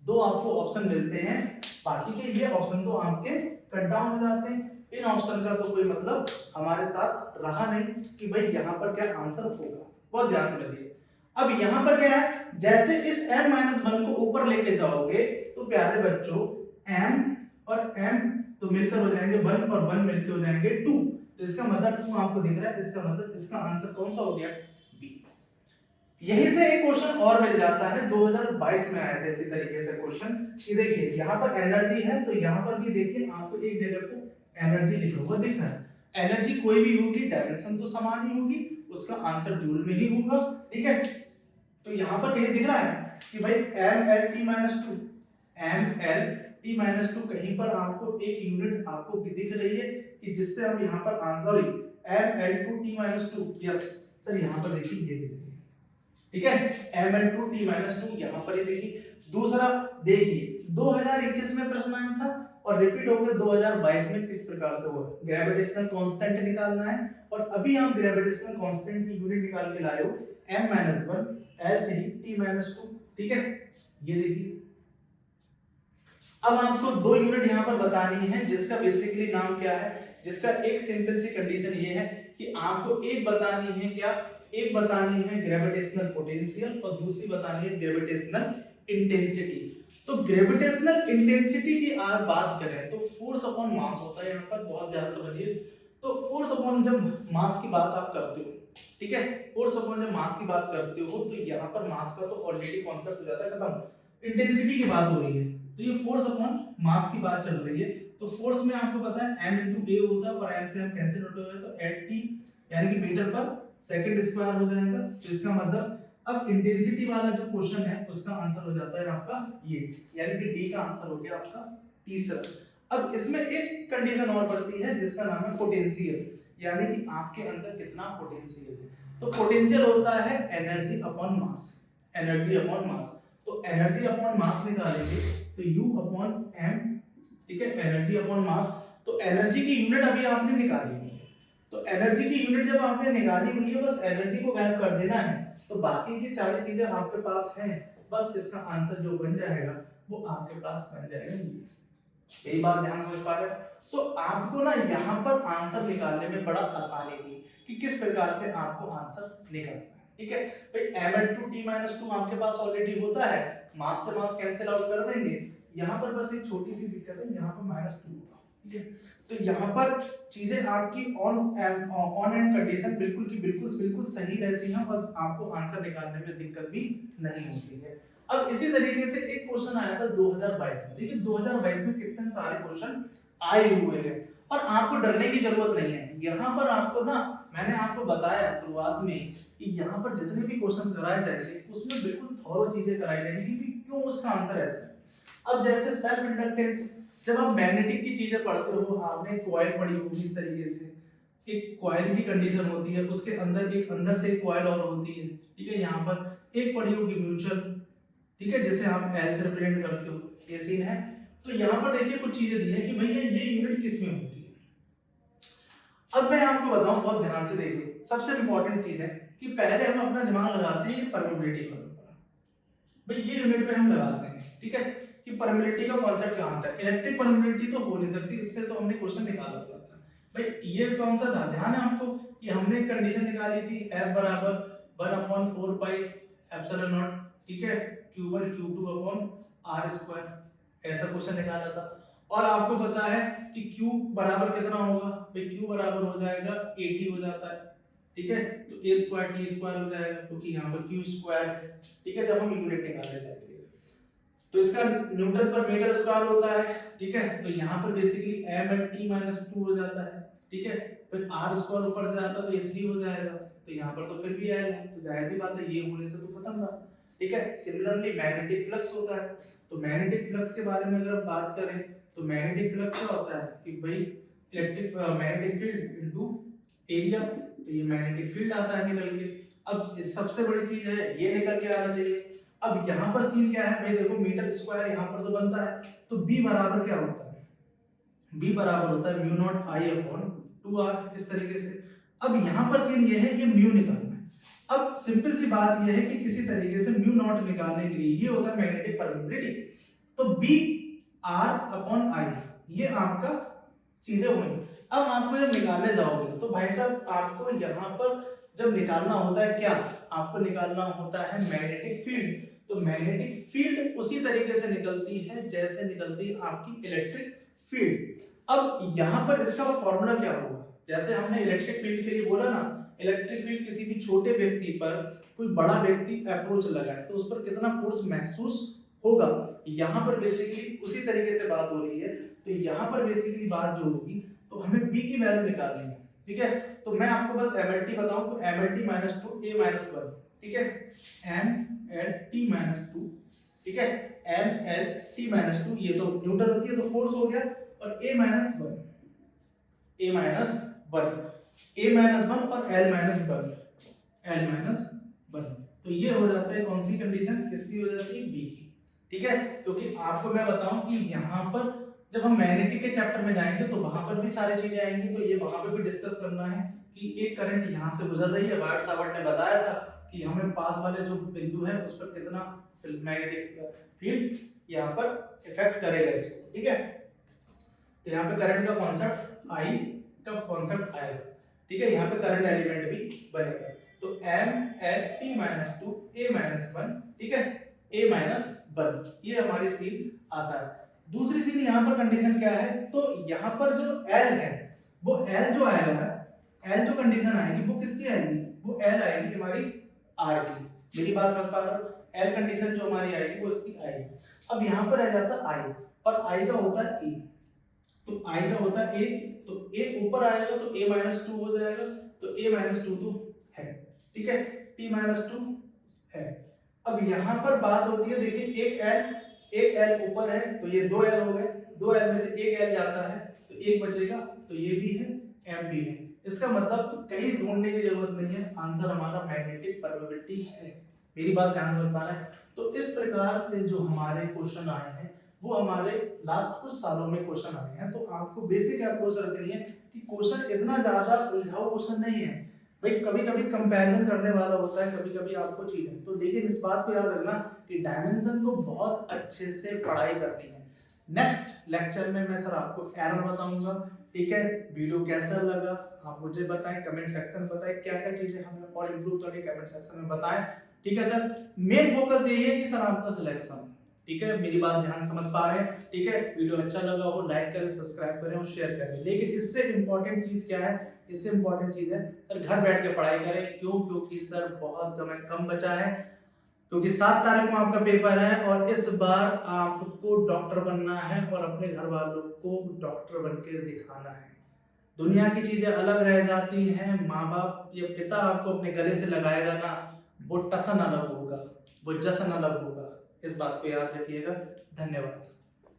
दो आपको ऑप्शन मिलते हैं, बाकी के ये ऑप्शन तो आपके कट डाउन हो जाते हैं। इन ऑप्शन का तो कोई मतलब हमारे साथ रहा नहीं कि भाई यहाँ पर क्या आंसर होगा, बहुत ध्यान से समझिए। अब यहाँ पर क्या है, जैसे इस m-1 को ऊपर लेके जाओगे तो प्यारे बच्चों m और m तो मिलकर हो जाएंगे 1 और 1 मिलकर हो जाएंगे 2, तो इसका मतलब 2 आपको दिख रहा है, इसका मतलब इसका आंसर कौन सा हो गया, बी। यही से एक क्वेश्चन और मिल जाता है, 2022 में आया था इसी तरीके से क्वेश्चन। ये देखिए यहाँ पर एनर्जी है, तो यहाँ पर भी देखिए आपको एक जगह पे एनर्जी लिखा हुआ दिख रहा है। एनर्जी कोई भी होगी, डायमेंशन तो समान ही होगी, उसका आंसर जूल में ही होगा, ठीक है। तो यहाँ पर कहीं दिख रहा है कि भाई mLT-2 mLT-2 कहीं पर आपको एक यूनिट आपको दिख रही है कि जिससे हम यहाँ पर आंसर mL2T-2, यस सर यहाँ पर देखिए ये देखिए, ठीक है, mL2T-2 यहाँ पर ये देखिए। दूसरा देखिए 2021 में प्रश्न आया था और रिपीट होकर 2022 में किस प्रकार से हुआ, ग्रेविटेशनल कांस्टेंट निकालना है, और अभी हम ग्रेविटेशनल कांस्टेंट की यूनिट निकाल के लाए हो m-1 L3T-2, ठीक है। ये देखिए अब आपको दो यूनिट यहाँ पर बतानी है जिसका बेसिकली नाम क्या है, जिसका एक सिंपल सी कंडीशन ये है कि आपको एक बतानी है क्या, एक बतानी है ग्रेविटेशनल पोटेंशियल और दूसरी बतानी है ग्रेविटेशनल इंटेंसिटी। तो ग्रेविटेशनल इंटेंसिटी की आप बात करें तो फोर्स अपॉन मास होता है, यहाँ पर बहुत ध्यान समझिए। तो फोर्स अपॉन जब मास की बात आप करते हो, ठीक है, फोर्स अपॉन जब मास की बात करते हो तो यहाँ पर मास का तो ऑलरेडी कॉन्सेप्ट हो जाता है खत्म, इंटेंसिटी की बात हो रही है, तो ये फोर्स अपॉन मास की बात चल रही है। तो फोर्स में आपको पता है m into a होता है और m से m कैंसिल आउट हो जाए तो lt यानी कि मीटर पर सेकंड स्क्वायर हो जाएगा। तो इसका मतलब अब इंटेंसिटी वाला जो क्वेश्चन है उसका आंसर हो जाता है आपका ये, यानी कि डी का आंसर हो गया आपका तीसरा। अब इसमें एक कंडीशन और पड़ती है जिसका नाम है पोटेंशियल, यानी कि आपके अंदर कितना पोटेंशियल है। तो पोटेंशियल होता है energy upon mass, energy upon mass. तो एनर्जी अपॉन मास निकालेंगे तो U अपॉन m, ठीक है, एनर्जी अपॉन मास। तो एनर्जी की यूनिट अभी आपने निकाली हुई है, तो एनर्जी की यूनिट जब आपने निकाली हुई है बस एनर्जी को गायब कर देना है, तो बाकी की सारी चीजें आपके पास हैं, बस इसका आंसर जो बन जाएगा वो आपके पास बन जाएगा। यही बात ध्यान समझ पा रहे हैं। तो आपको ना यहाँ पर आंसर निकालने में बड़ा आसानी हुई कि किस प्रकार से आपको आंसर निकालना है, ठीक है भाई। mL2T-2 आपके पास ऑलरेडी होता है, मास से मास कैंसिल आउट कर देंगे। यहाँ पर बस एक छोटी सी दिक्कत है, यहाँ पर -2 होगा, ठीक है। तो यहाँ पर चीजें आपकी ऑन एंड कंडीशन बिल्कुल की बिल्कुल सही रहती हैं और आपको आंसर निकालने में दिक्कत भी नहीं होती है। अब इसी तरीके से एक क्वेश्चन आया था 2022 में, देखिए 2022 में कितने सारे क्वेश्चन आए हुए हैं और आपको डरने की जरूरत नहीं है। यहाँ पर आपको ना मैंने आपको बताया शुरुआत में कि यहाँ पर जितने भी क्वेश्चन कराए जाएंगे उसमें बिल्कुल थॉरो चीजें कराई जाएंगी कि क्यों उसका आंसर ऐसा है। अब जैसे सेल्फ इंडक्टेंस, जब आप मैग्नेटिक की चीजें पढ़ते हो, आपने कॉइल पढ़ी होगी इस तरीके से, एक कॉइल की कंडीशन होती है, उसके अंदर एक अंदर से एक कॉइल और होती है, ठीक है। यहाँ पर एक पढ़ी होगी म्यूचुअल, ठीक है, जिसे आप एल से रिप्रेजेंट करते हो, ये सीन है। तो यहाँ पर देखिए कुछ चीजें दी है कि भैया ये यूनिट किस में होती है। अब मैं आपको बताऊं, बहुत ध्यान से देखिए, सबसे इंपॉर्टेंट चीज है कि पहले हम अपना दिमाग लगाते हैं परमेबिलिटी पर, भाई ये यूनिट पे हम लगाते हैं, ठीक है। कि परमिबिलिटी का कॉन्सेप्ट कहाँ था। इलेक्ट्रिक परमिबिलिटी तो हो नहीं सकती, इससे तो हमने क्वेश्चन निकाला हुआ था। भाई ये कौन सा था, ध्यान है आपको कि हमने एक कंडीशन निकाली थी F बराबर 1/4 पाई एप्सिलॉन नॉट, ठीक है, Q1 Q2 upon R square, ऐसा क्वेश्चन निकाला था। और आपको पता है कि Q बराबर कितना होगा, भाई Q बराबर हो जाएगा 80 हो जाता है, ठीक है, तो a स्क्वायर t स्क्वायर हो जाएगा, क्योंकि यहाँ पर q स्क्वायर, ठीक है, जब हम यूनिट निकालने जाएंगे तो इसका न्यूटन पर मीटर स्क्वायर होता है, ठीक है, तो यहाँ पर बेसिकली m/t-2 हो जाता है, ठीक है, फिर r स्क्वायर ऊपर से आता है तो ये 3 हो जाएगा, तो यहाँ पर तो फिर भी l है, तो जाहिर सी बात है ये होने से तो खत्म था, ठीक है। सिमिलरली मैग्नेटिक फ्लक्स होता है, तो मैग्नेटिक फ्लक्स के बारे में अगर बात करें तो मैग्नेटिक फ्लक्स क्या होता है कि भाई electric magnetic field into area, तो ये मैग्नेटिक फील्ड आता है निकल के। अब इस सबसे बड़ी चीज है ये निकल के आना चाहिए। अब यहाँ पर सीन क्या है भाई, देखो मीटर स्क्वायर यहाँ पर तो बनता है, तो b बराबर क्या होता है, b बराबर होता है mu naught I upon 2r, इस तरीके से। अब यहाँ पर सीन ये है, ये म्यू निकालना है। अब सिंपल सी बात ये है कि किसी तरीके से म्यू नॉट निकालने के लिए ये होता है मैग्नेटिक परमिबिलिटी, तो b r अपॉन I ये आपका चीजें हुई। अब आपको जब निकालने जाओगे तो भाई साहब आपको यहाँ पर जब निकालना होता है क्या, आपको निकालना होता है मैग्नेटिक फील्ड, तो मैग्नेटिक फील्ड उसी तरीके से निकलती है जैसे निकलती है आपकी इलेक्ट्रिक फील्ड। अब यहाँ पर इसका फॉर्मूला क्या होगा, जैसे हमने इलेक्ट्रिक फील्ड के लिए बोला ना, इलेक्ट्रिक फील्ड किसी भी छोटे व्यक्ति पर कोई बड़ा व्यक्ति अप्रोच लगाए तो उस पर कितना फोर्स महसूस होगा, यहाँ पर बेसिकली उसी तरीके से बात हो रही है। तो यहाँ पर बेसिकली बात जो होगी तो हमें b की वैल्यू निकालनी है, ठीक है, तो मैं आपको बस MLT बताऊं तो MLT-2 A-1, ठीक है, MLT-2, ठीक है, MLT-2 ये तो न्यूटन होती है तो फोर्स हो गया, और A-1 और L-1 तो ये हो जाता है कौन सी कंडीशन, किसकी हो जाती है, b की, ठीक है। क्योंकि आपको मैं बताऊं कि यहाँ पर जब हम मैग्नेटिक के चैप्टर में जाएंगे तो वहां पर भी सारी चीजें आएंगी, तो ये वहां पे भी डिस्कस करना है कि एक करंट यहाँ से गुजर रही है, वाइट सावर्ट ने बताया था कि हमें पास वाले जो बिंदु है उस पर कितना मैग्नेटिक फील्ड यहाँ पर इफेक्ट करेगा इसको, ठीक है। तो यहाँ पे करंट का कॉन्सेप्ट आई का कॉन्सेप्ट आएगा, ठीक है, यहाँ पे करंट एलिमेंट भी बनेगा, तो MLT-2 A-1, ठीक है, A-1 ये हमारी सीन आता है। दूसरी सीन यहाँ पर कंडीशन क्या है, तो यहाँ पर जो L है वो L जो आएगा, L जो कंडीशन आएगी वो किसकी आएगी, वो L आएगी हमारी R की, मेरी बात समझ पा रहे हो, L कंडीशन जो हमारी आएगी वो इसकी आएगी। अब यहाँ पर रह जाता है I, और I का होता है A, तो I का होता है A, तो A ऊपर आएगा तो A-2 हो जाएगा, तो A-2 तो है, ठीक है, T-2 है। अब यहाँ पर बात होती है, देखिए एक L ऊपर है तो ये 2L हो गए, 2L में से एक L जाता है तो एक बचेगा, तो ये भी है M भी है। इसका मतलब कहीं ढूंढने की जरूरत नहीं है, आंसर हमारा मैग्नेटिक परमिबिलिटी है, मेरी बात ध्यान से पा रहे हैं। तो इस प्रकार से जो हमारे क्वेश्चन आए हैं वो हमारे लास्ट कुछ सालों में क्वेश्चन आए हैं, तो आपको बेसिक अप्रोच रखनी है कि क्वेश्चन इतना ज्यादा उलझाऊ क्वेश्चन नहीं है भाई, कभी कभी कंपैरिजन करने वाला होता है, कभी कभी आपको चीजें, तो लेकिन इस बात को याद रखना कि डायमेंशन को बहुत अच्छे से पढ़ाई करनी है। नेक्स्ट लेक्चर में मैं सर आपको एरर बताऊंगा, ठीक है, वीडियो कैसा लगा आप मुझे बताएं, कमेंट सेक्शन में बताएं, क्या क्या चीजें हमें और इम्प्रूव करनी कमेंट सेक्शन में बताएं, ठीक है सर। मेन फोकस यही है कि सर आपका सिलेक्शन, ठीक है, मेरी बात ध्यान समझ पा रहे हैं, ठीक है, वीडियो अच्छा लगा हो लाइक करें, सब्सक्राइब करें और शेयर करें। लेकिन इससे इंपॉर्टेंट चीज क्या है, इससे इंपॉर्टेंट चीज है सर घर बैठ के पढ़ाई करें, क्यों, क्योंकि सर बहुत कम बचा है, क्योंकि 7 तारीख को आपका पेपर है और इस बार आपको डॉक्टर बनना है और अपने घर वालों को डॉक्टर बनकर दिखाना है। दुनिया की चीजें अलग रह जाती हैं, माँ बाप या पिता आपको अपने गले से लगाएगा ना, वो टसन अलग होगा, वो जश्न अलग होगा, इस बात को याद रखिएगा। धन्यवाद।